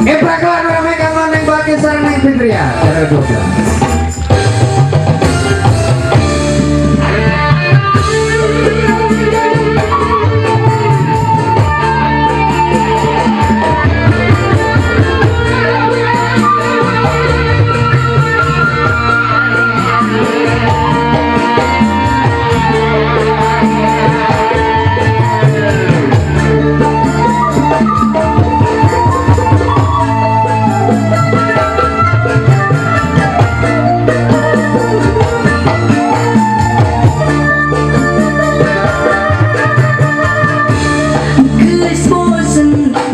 Ibrakan rame kaman yang bagi sarang yang Fitria cara 12.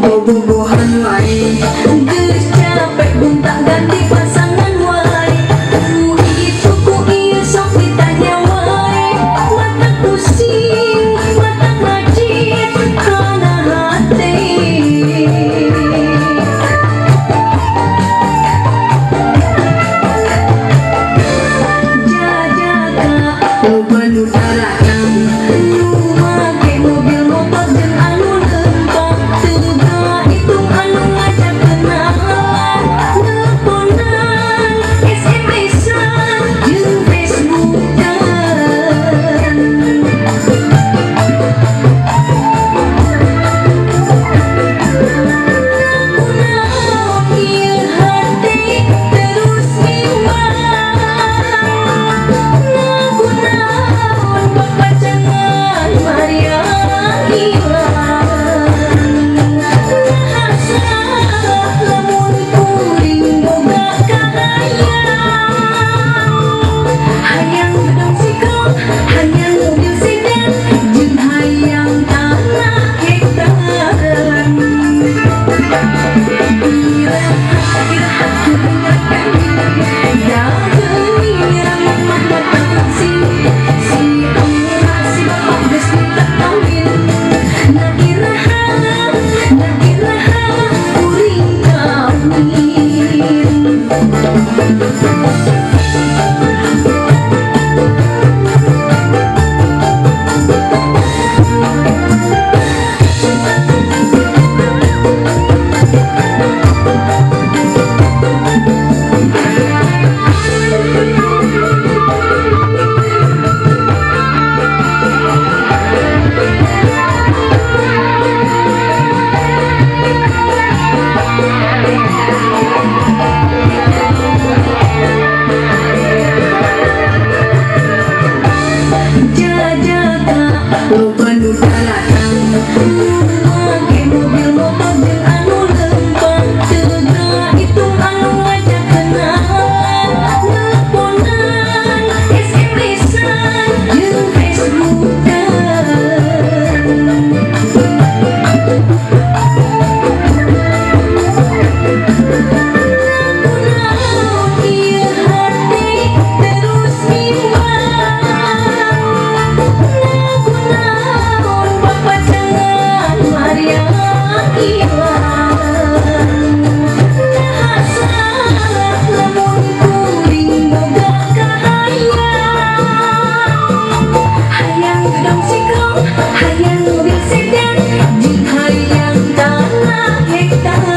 Bobogohan wae geus capek pun tak ganti pasangan wae ku ieu sok ditanya wae mata pusing mata ngajit kana hati jajaga loba nu daratang nu make mobil motor jeung anu lempang teu hitung anu ngajak kenalan teleponan SMS-an jeung Facebookan kunaon ieu hati terus bimbang kunaon papacangan Maria hilang lamun kuring boga kahayang hayang gedung sikrong hayang mobil sedan jeung hayang tanah hektaran iraha kebanyakan ya geuning mah mata si emak si bapak geus minta kawin na iraha kuring kawin jajaga loba nu daratang make mobil motor jeung anu lempang teu hitung anu ngajak kenalan teleponan SMS-an jeung Facebookan kunaon ieu hati terus bimbang kunaon papacangan Maria hilang salah lamun kuring boga kahayang hayang gedung sikrong hayang mobil sedan jeung hayang tanah hektaran